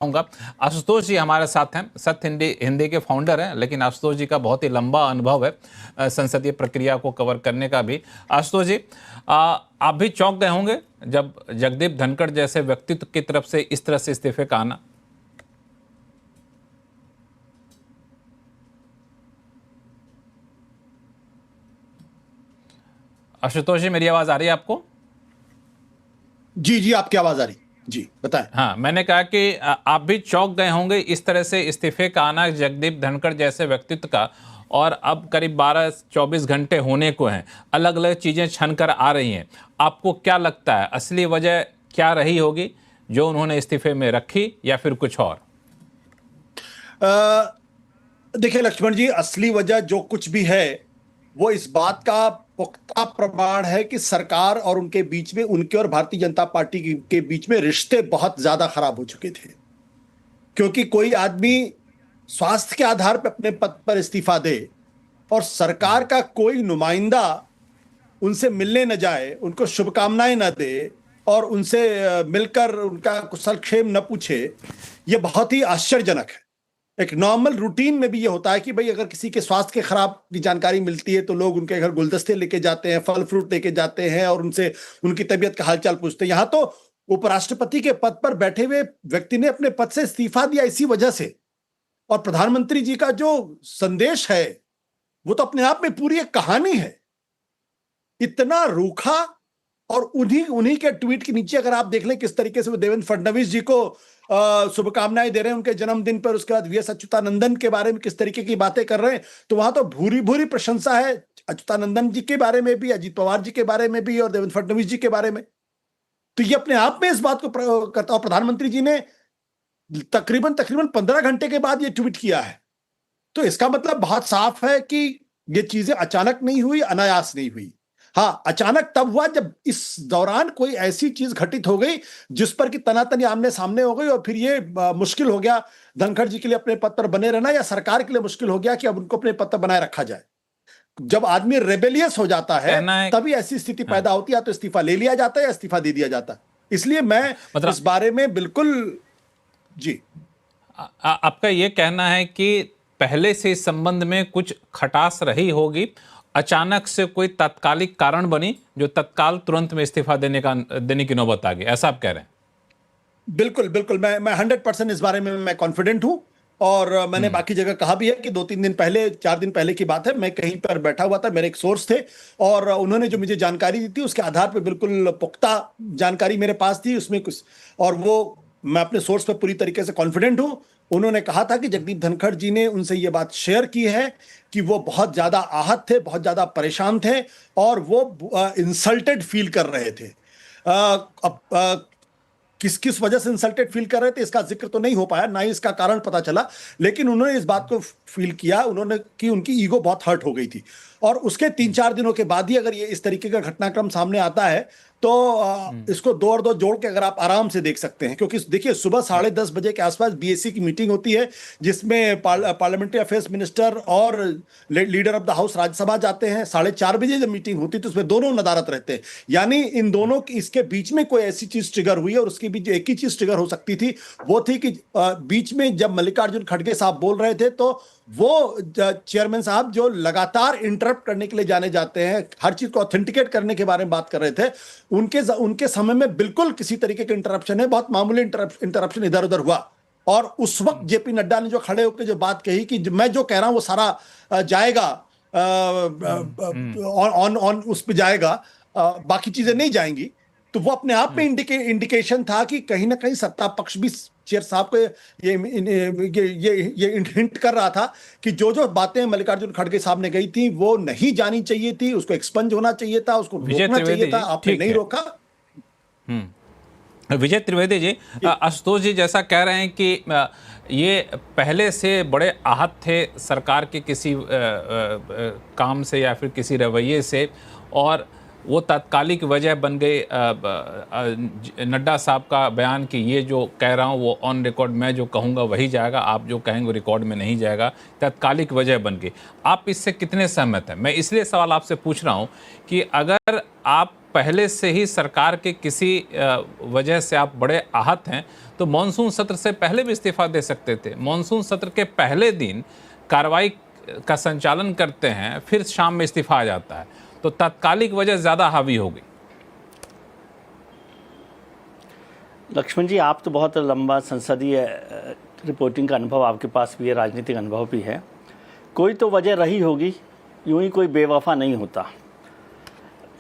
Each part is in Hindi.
होगा। आशुतोष जी हमारे साथ हैं, सत्य हिंदी के फाउंडर हैं, लेकिन आशुतोष जी का बहुत ही लंबा अनुभव है संसदीय प्रक्रिया को कवर करने का भी। आशुतोष जी, आप भी चौंक गए होंगे जब जगदीप धनखड़ जैसे व्यक्तित्व की तरफ से इस तरह से इस्तीफे का आना। आशुतोष जी, मेरी आवाज आ रही है आपको? जी जी, आपकी आवाज आ रही, जी बताएं। हाँ, मैंने कहा कि आप भी चौंक गए होंगे इस तरह से इस्तीफे का आना जगदीप धनखड़ जैसे व्यक्तित्व का, और अब करीब 12-24 घंटे होने को हैं, अलग अलग चीजें छन कर आ रही हैं। आपको क्या लगता है असली वजह क्या रही होगी जो उन्होंने इस्तीफे में रखी, या फिर कुछ और? देखिए लक्ष्मण जी, असली वजह जो कुछ भी है वो इस बात का पुख्ता प्रमाण है कि सरकार और उनके बीच में, उनके और भारतीय जनता पार्टी के बीच में रिश्ते बहुत ज्यादा खराब हो चुके थे। क्योंकि कोई आदमी स्वास्थ्य के आधार पर अपने पद पर इस्तीफा दे और सरकार का कोई नुमाइंदा उनसे मिलने न जाए, उनको शुभकामनाएं न दे और उनसे मिलकर उनका कुशलक्षेम न पूछे, यह बहुत ही आश्चर्यजनक है। एक नॉर्मल रूटीन में भी ये होता है कि भाई अगर किसी के स्वास्थ्य के खराब की जानकारी मिलती है तो लोग उनके घर गुलदस्ते लेके जाते हैं, फल फ्रूट लेके जाते हैं और उनसे उनकी तबीयत का हालचाल पूछते हैं। यहां तो उपराष्ट्रपति के पद पर बैठे हुए व्यक्ति ने अपने पद से इस्तीफा दिया इसी वजह से। और प्रधानमंत्री जी का जो संदेश है वो तो अपने आप में पूरी एक कहानी है। इतना रूखा, और उन्हीं के ट्वीट के नीचे अगर आप देख लें किस तरीके से वो देवेंद्र फडणवीस जी को शुभकामनाएं दे रहे हैं उनके जन्मदिन पर, उसके बाद वीएस अच्युतानंदन के बारे में किस तरीके की बातें कर रहे हैं, तो वहां तो भूरी भूरी प्रशंसा है अच्युतानंदन जी के बारे में भी, अजीत पवार जी के बारे में भी और देवेंद्र फडणवीस जी के बारे में। तो ये अपने आप में इस बात को करता, और प्रधानमंत्री जी ने तकरीबन 15 घंटे के बाद ये ट्वीट किया है। तो इसका मतलब बहुत साफ है कि ये चीजें अचानक नहीं हुई, अनायास नहीं हुई। हाँ, अचानक तब हुआ जब इस दौरान कोई ऐसी चीज घटित हो गई जिस पर कि तनातनी आमने सामने हो गई, और फिर ये मुश्किल हो गया धनखड़ जी के लिए अपने पद पर बने रहना, या सरकार के लिए मुश्किल हो गया कि अब उनको अपने पद पर बनाए रखा जाए। जब आदमी रेबेलियस हो जाता है तभी ऐसी स्थिति पैदा होती है, या तो इस्तीफा ले लिया जाता है या इस्तीफा दे दिया जाता है। इसलिए मैं इस बारे में बिल्कुल जी आपका ये कहना है कि पहले से इस संबंध में कुछ खटास रही होगी, अचानक से कोई तात्कालिक कारण बनी जो तत्काल तुरंत में इस्तीफा देने की नौबत आ गई, ऐसा आप कह रहे हैं? बिल्कुल बिल्कुल, मैं 100% इस बारे में मैं कॉन्फिडेंट हूं। और मैंने बाकी जगह कहा भी है कि 2-3 दिन पहले, 4 दिन पहले की बात है, मैं कहीं पर बैठा हुआ था, मेरे एक सोर्स थे और उन्होंने जो मुझे जानकारी दी थी उसके आधार पर बिल्कुल पुख्ता जानकारी मेरे पास थी उसमें कुछ, और वो मैं अपने सोर्स पर पूरी तरीके से कॉन्फिडेंट हूं। उन्होंने कहा था कि जगदीप धनखड़ जी ने उनसे ये बात शेयर की है कि वो बहुत ज्यादा आहत थे, बहुत ज्यादा परेशान थे और वो इंसल्टेड फील कर रहे थे। किस किस वजह से इंसल्टेड फील कर रहे थे इसका जिक्र तो नहीं हो पाया, ना ही इसका कारण पता चला, लेकिन उन्होंने इस बात को फील किया उन्होंने कि उनकी ईगो बहुत हर्ट हो गई थी। और उसके 3-4 दिनों के बाद ही अगर ये इस तरीके का घटनाक्रम सामने आता है तो इसको 2 और 2 जोड़ के अगर आप आराम से देख सकते हैं। क्योंकि देखिए, सुबह 10:30 बजे के आसपास बीएससी की मीटिंग होती है जिसमें पार्लियामेंट्री अफेयर्स मिनिस्टर और leader of the house Rajya Sabha जाते हैं। 4:30 बजे जब मीटिंग होती है तो उसमें दोनों नदारत रहते हैं। यानी इन दोनों इसके बीच में कोई ऐसी चीज ट्रिगर हुई है, और उसके बीच एक ही चीज ट्रिगर हो सकती थी, वो थी कि बीच में जब मल्लिकार्जुन खड़गे साहब बोल रहे थे तो वो चेयरमैन साहब जो लगातार इंटरप्ट करने के लिए जाने जाते हैं, हर चीज को ऑथेंटिकेट करने के बारे में बात कर रहे थे, उनके समय में बिल्कुल किसी तरीके के इंटरप्शन है, बहुत मामूली इंटरप्शन इधर उधर हुआ। और उस वक्त जेपी नड्डा ने जो खड़े होकर जो बात कही कि मैं जो कह रहा हूं वो सारा जाएगा ऑन उस पे जाएगा, बाकी चीजें नहीं जाएंगी, तो वो अपने आप में इंडिकेशन था कि कहीं ना कहीं सत्ता पक्ष भी चेयर साहब को ये हिंट कर रहा था कि जो जो बातें मल्लिकार्जुन खड़गे साहब ने कही थी वो नहीं जानी चाहिए थी, उसको एक्सपंज होना चाहिए था, उसको रोकना चाहिए था, आपने नहीं रोका। विजय त्रिवेदी जी, आशुतोष जी जैसा कह रहे हैं कि ये पहले से बड़े आहत थे सरकार के किसी काम से या फिर किसी रवैये से, और वो तात्कालिक वजह बन गई नड्डा साहब का बयान कि ये जो कह रहा हूँ वो ऑन रिकॉर्ड, मैं जो कहूँगा वही जाएगा, आप जो कहेंगे रिकॉर्ड में नहीं जाएगा, तात्कालिक वजह बन गई। आप इससे कितने सहमत हैं? मैं इसलिए सवाल आपसे पूछ रहा हूँ कि अगर आप पहले से ही सरकार के किसी वजह से आप बड़े आहत हैं तो मॉनसून सत्र से पहले भी इस्तीफा दे सकते थे। मॉनसून सत्र के पहले दिन कार्रवाई का संचालन करते हैं, फिर शाम में इस्तीफा आ जाता है, तो तात्कालिक वजह ज़्यादा हावी होगी। लक्ष्मण जी, आप तो बहुत लंबा संसदीय रिपोर्टिंग का अनुभव आपके पास भी है, राजनीतिक अनुभव भी है। कोई तो वजह रही होगी, यूं ही कोई बेवफा नहीं होता।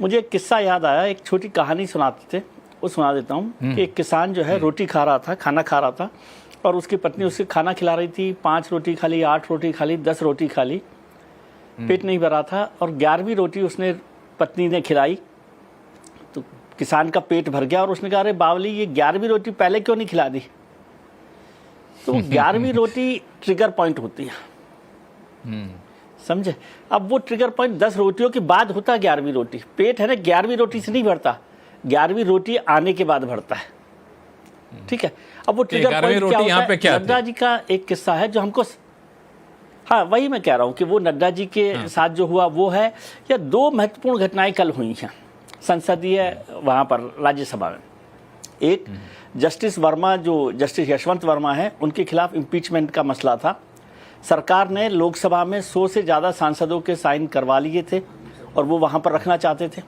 मुझे एक किस्सा याद आया, एक छोटी कहानी सुनाते थे, वो सुना देता हूँ कि एक किसान जो है रोटी खा रहा था, खाना खा रहा था, और उसकी पत्नी उससे खाना खिला रही थी। 5 रोटी खा ली, 8 रोटी खा ली, 10 रोटी खा ली, पेट नहीं भरा था। और 11वीं रोटी उसने पत्नी ने खिलाई तो किसान का पेट भर गया और उसने कहा, अरे बावली, ये 11वीं रोटी पहले क्यों नहीं खिला दी? तो 11वीं रोटी ट्रिगर पॉइंट होती है, समझे? अब वो ट्रिगर पॉइंट 10 रोटियों के बाद होता है 11वीं रोटी। पेट है ना 11वीं रोटी से नहीं भरता, 11वीं रोटी आने के बाद भरता है, ठीक है? अब वो ट्रिगर पॉइंट क्या होता है? नड्डा जी का एक किस्सा है जो हमको, हाँ वही मैं कह रहा हूँ कि वो नड्डा जी के साथ जो हुआ वो है। या 2 महत्वपूर्ण घटनाएं कल हुई हैं संसदीय वहाँ पर राज्यसभा में। एक, जस्टिस वर्मा, जो जस्टिस यशवंत वर्मा है, उनके खिलाफ इम्पीचमेंट का मसला था। सरकार ने लोकसभा में 100 से ज़्यादा सांसदों के साइन करवा लिए थे और वो वहाँ पर रखना चाहते थे।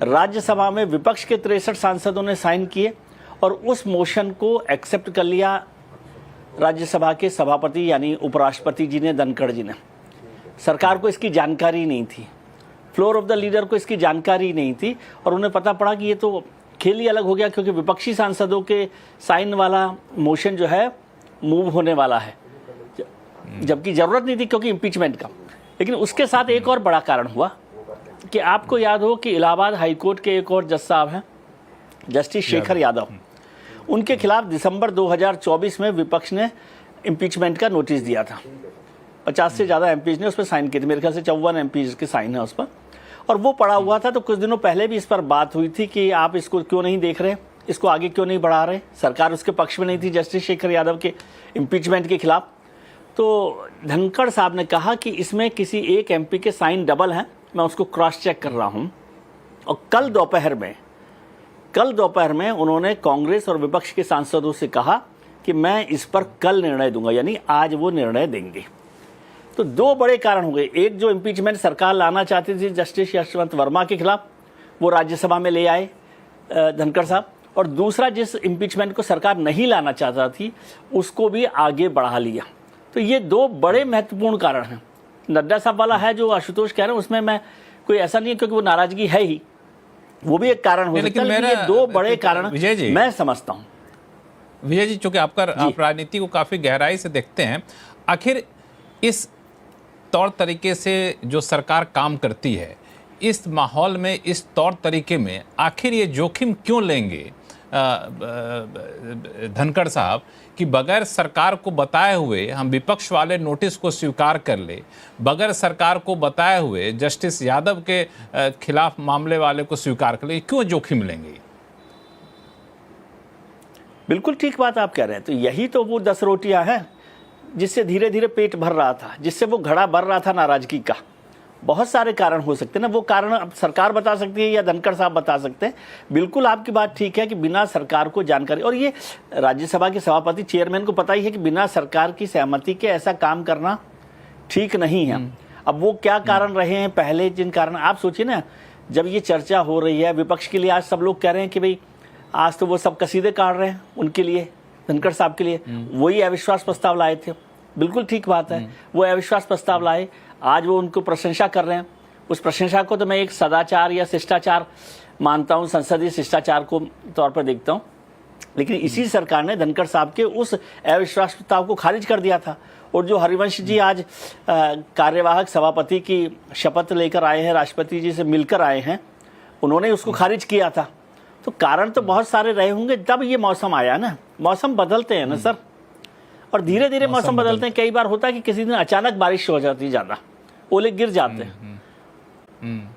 राज्यसभा में विपक्ष के 63 सांसदों ने साइन किए और उस मोशन को एक्सेप्ट कर लिया राज्यसभा के सभापति यानी उपराष्ट्रपति जी ने, धनखड़ जी ने। सरकार को इसकी जानकारी नहीं थी, फ्लोर ऑफ द लीडर को इसकी जानकारी नहीं थी, और उन्हें पता पड़ा कि ये तो खेल ही अलग हो गया, क्योंकि विपक्षी सांसदों के साइन वाला मोशन जो है मूव होने वाला है, जबकि जरूरत नहीं थी क्योंकि इम्पीचमेंट का। लेकिन उसके साथ एक और बड़ा कारण हुआ कि आपको याद हो कि इलाहाबाद हाईकोर्ट के एक और जज साहब हैं, जस्टिस शेखर यादव, उनके खिलाफ दिसंबर 2024 में विपक्ष ने इम्पीचमेंट का नोटिस दिया था। 50 से ज़्यादा एमपीज ने उस पर साइन किए थे, मेरे ख्याल से 54 एमपीज के साइन है उस पर, और वो पड़ा हुआ था। तो कुछ दिनों पहले भी इस पर बात हुई थी कि आप इसको क्यों नहीं देख रहे, इसको आगे क्यों नहीं बढ़ा रहे। सरकार उसके पक्ष में नहीं थी जस्टिस शेखर यादव के इम्पीचमेंट के खिलाफ। तो धनखड़ साहब ने कहा कि इसमें किसी एक एमपी के साइन डबल हैं, मैं उसको क्रॉस चेक कर रहा हूँ। और कल दोपहर में उन्होंने कांग्रेस और विपक्ष के सांसदों से कहा कि मैं इस पर कल निर्णय दूंगा, यानी आज वो निर्णय देंगे। तो 2 बड़े कारण हो गए। एक, जो इम्पीचमेंट सरकार लाना चाहती थी जस्टिस यशवंत वर्मा के खिलाफ, वो राज्यसभा में ले आए धनखड़ साहब, और दूसरा, जिस इम्पीचमेंट को सरकार नहीं लाना चाहता थी उसको भी आगे बढ़ा लिया। तो ये 2 बड़े महत्वपूर्ण कारण हैं। नड्डा साहब वाला है जो आशुतोष कह रहे हैं, उसमें मैं कोई ऐसा नहीं है, क्योंकि वो नाराजगी है ही, वो भी एक कारण हो सकता है, लेकिन ये 2 बड़े कारण मैं समझता हूँ। विजय जी, चूंकि आप राजनीति को काफी गहराई से देखते हैं, आखिर इस तौर तरीके से जो सरकार काम करती है, इस माहौल में, इस तौर तरीके में आखिर ये जोखिम क्यों लेंगे धनखड़ साहब कि बगैर सरकार को बताए हुए हम विपक्ष वाले नोटिस को स्वीकार कर ले, बगैर सरकार को बताए हुए जस्टिस यादव के खिलाफ मामले वाले को स्वीकार कर ले, क्यों जोखिम लेंगे? बिल्कुल ठीक बात आप कह रहे हैं। तो यही तो वो 10 रोटियां हैं जिससे धीरे धीरे पेट भर रहा था, जिससे वो घड़ा भर रहा था नाराजगी का। बहुत सारे कारण हो सकते हैं ना, वो कारण अब सरकार बता सकती है या धनखड़ साहब बता सकते हैं। बिल्कुल आपकी बात ठीक है कि बिना सरकार को जानकारी, और ये राज्यसभा के सभापति चेयरमैन को पता ही है कि बिना सरकार की सहमति के ऐसा काम करना ठीक नहीं है। अब वो क्या कारण रहे हैं पहले, जिन कारण आप सोचिए ना, जब ये चर्चा हो रही है विपक्ष के लिए, आज सब लोग कह रहे हैं कि भाई आज तो वो सब कसीदे काट रहे हैं उनके लिए, धनखड़ साहब के लिए, वही अविश्वास प्रस्ताव लाए थे। बिल्कुल ठीक बात है, वो अविश्वास प्रस्ताव लाए, आज वो उनको प्रशंसा कर रहे हैं। उस प्रशंसा को तो मैं एक सदाचार या शिष्टाचार मानता हूँ, संसदीय शिष्टाचार को तौर पर देखता हूँ। लेकिन इसी सरकार ने धनखड़ साहब के उस अविश्वास प्रस्ताव को खारिज कर दिया था। और जो हरिवंश जी आज कार्यवाहक सभापति की शपथ लेकर आए हैं, राष्ट्रपति जी से मिलकर आए हैं, उन्होंने उसको खारिज किया था। तो कारण तो बहुत सारे रहे होंगे। तब ये मौसम आया ना, मौसम बदलते हैं ना सर, और धीरे धीरे मौसम बदलते हैं। कई बार होता है कि किसी दिन अचानक बारिश हो जाती है, ज़्यादा ओले गिर जाते हैं।